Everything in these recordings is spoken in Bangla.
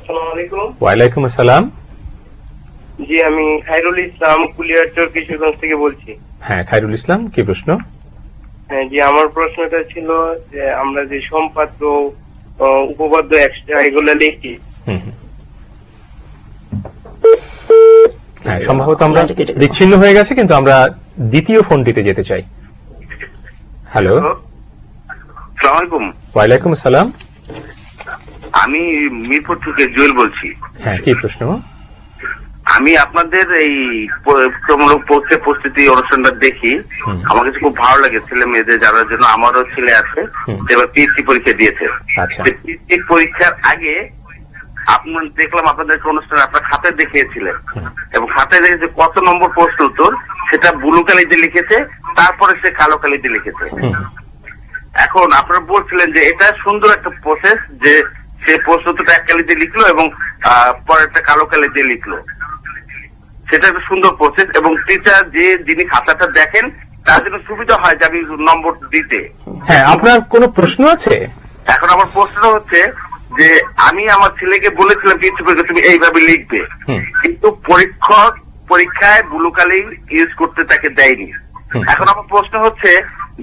আসসালামু আলাইকুম। ওয়ালাইকুম আসসালাম। জি, আমি খায়রুল ইসলাম কুলিয়ারচর কিশোরগঞ্জ থেকে বলছি। হ্যাঁ, খায়রুল ইসলাম, কি প্রশ্ন? হ্যাঁ জি, আমার প্রশ্নটা ছিল যে আমরা যে সম্পাদ্য উপপাদ্য এক্সট্রা এগুলো লিখি। হ্যাঁ, সম্ভবত আমরা বিচ্ছিন্ন হয়ে গেছে, কিন্তু আমরা দ্বিতীয় ফোনটিতে যেতে চাই। হ্যালো, আসসালামু আলাইকুম। ওয়ালাইকুম আসসালাম। আমি মিরপুর থেকে জুয়েল বলছি। হ্যাঁ, কি প্রশ্ন? আমি আপনাদের এই পরীক্ষামূলক পরীক্ষা প্রস্তুতি অনুষ্ঠানটা দেখি, আমার কাছে খুব ভালো লাগে। ছেলে মেয়েদের যারা জন্য, আমারও ছেলে আছে এবার পিএসসি পরীক্ষা দিয়েছে। পিএসসি পরীক্ষার আগে আপনার দেখলাম আপনাদের অনুষ্ঠান আপনার খাতায় দেখিয়েছিলেন, এবং খাতায় দেখেছে কত নম্বর প্রশ্ন উত্তর সেটা ব্লু কালিতে লিখেছে, তারপরে সে কালো কালিতে লিখেছে। এখন আপনারা বলছিলেন যে এটা সুন্দর একটা প্রসেস, যে সে প্রশ্ন উত্তরটা এক কালিতে লিখলো এবং পরে একটা কালো কালিতে লিখলো, সেটা একটা সুন্দর প্রসেস। এবং টিচার যিনি খাতাটা দেখেন তার জন্য সুবিধা হয় যে আমি নম্বর দিতে। হ্যাঁ, আপনার কোনো প্রশ্ন আছে? এখন আমার প্রশ্নটা হচ্ছে যে আমি আমার ছেলেকে বলেছিলাম পিএসসি পরীক্ষা তুমি এইভাবে লিখবে, কিন্তু পরীক্ষায় ব্লু কালি ইউজ করতে তাকে দেয়নি। এখন আমার প্রশ্ন হচ্ছে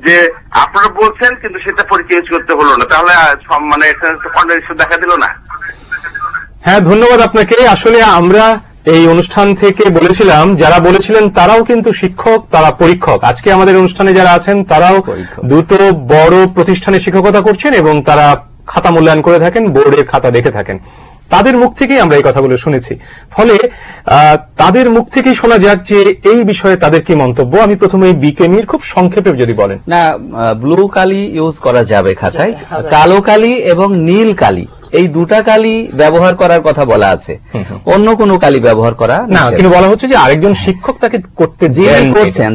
যে আপনারা বলছেন কিন্তু সেটা পরীক্ষা ইউজ করতে হলো না, তাহলে মানে একটা কন্ট্রাডিকশন দেখা দিল না? হ্যাঁ, ধন্যবাদ আপনাকে। আসলে আমরা এই অনুষ্ঠান থেকে বলেছিলাম, যারা বলেছিলেন তারাও কিন্তু শিক্ষক, তারা পরীক্ষক। আজকে আমাদের অনুষ্ঠানে যারা আছেন তারাও দুটো বড় প্রতিষ্ঠানে শিক্ষকতা করছেন এবং তারা খাতা মূল্যায়ন করে থাকেন, বোর্ডের খাতা দেখে থাকেন। তাদের মুখ থেকেই আমরা এই কথাগুলো শুনেছি। ফলে তাদের মুখ থেকেই শোনা যাক যে এই বিষয়ে তাদের কি মন্তব্য। আমি প্রথমে বিকে মির খুব সংক্ষেপে যদি বলেন। না, ব্লু কালি ইউজ করা যাবে খাতায়, কালো কালি এবং নীল কালি এই দুটা কালি ব্যবহার করার কথা বলা আছে, অন্য কোনো কালি ব্যবহার করা না। কিন্তু বলা হচ্ছে যে আরেকজন শিক্ষক তাকে করতে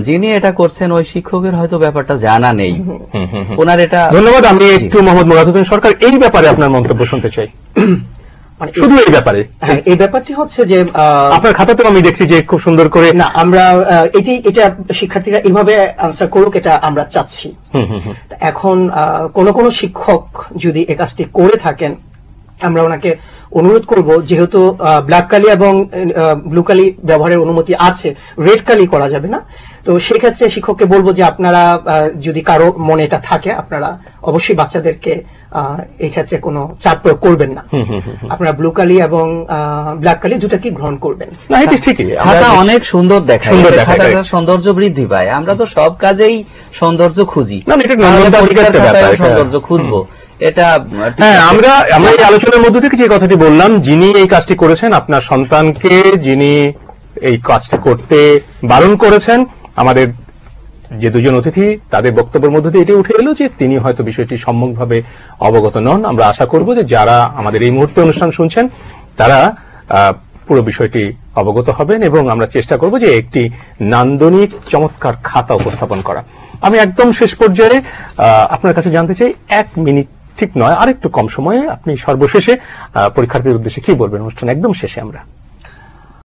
যিনি এটা করছেন ওই শিক্ষকের হয়তো ব্যাপারটা জানা নেই ওনার এটা। ধন্যবাদ। আমি একটু মোহাম্মদ মুরাদ হোসেন সরকার, এই ব্যাপারে আপনার মন্তব্য শুনতে চাই। শুধু এই ব্যাপারে? হ্যাঁ, এই ব্যাপারটি হচ্ছে যে আপনার খাতাতেও আমি দেখছি যে খুব সুন্দর করে না, আমরা এটা শিক্ষার্থীরা এইভাবে আনসার করুক, এটা আমরা চাচ্ছি। এখন কোন শিক্ষক যদি এই কাজটি করে থাকেন, আমরা ওনাকে অনুরোধ করব, যেহেতু ব্ল্যাক কালি এবং ব্লু কালি ব্যবহারের অনুমতি আছে, রেড কালি করা যাবে না। তো সেক্ষেত্রে শিক্ষককে বলবো যে আপনারা যদি কারো মনে এটা থাকে, আপনারা অবশ্যই বাচ্চাদেরকে এই ক্ষেত্রে কোনো চাপ প্রয়োগ করবেন না। আপনারা ব্লু কালি এবং ব্ল্যাক কালি দুটাকে গ্রহণ করবেন। খাতা অনেক সুন্দর দেখায়, খাতাটার সৌন্দর্য বৃদ্ধি পায়। আমরা তো সব কাজেই সৌন্দর্য খুঁজি, সৌন্দর্য খুঁজবো এটা। হ্যাঁ, আমরা এই আলোচনার মধ্য থেকে যে কথাটি বললাম, যিনি এই কাজটি করেছেন, আপনার সন্তানকে যিনি এই কাজটি করতে বারণ করেছেন, আমাদের যে দুজন অতিথি, তাদের বক্তব্যের মধ্যে দিয়ে এটি উঠে এলো যে তিনি হয়তো বিষয়টি সম্যকভাবে অবগত নন। আমরা আশা করব যে যারা আমাদের এই মুহূর্তে অনুষ্ঠান শুনছেন তারা পুরো বিষয়টি অবগত হবেন, এবং আমরা চেষ্টা করব যে একটি নান্দনিক চমৎকার খাতা উপস্থাপন করা। আমি একদম শেষ পর্যায়ে আপনার কাছে জানতে চাই, 1 মিনিট ঠিক নয়, আরেকটু কম সময়ে আপনি সর্বশেষে পরীক্ষার্থীদের উদ্দেশ্যে কি বলবেন? অনুষ্ঠান একদম শেষে আমরা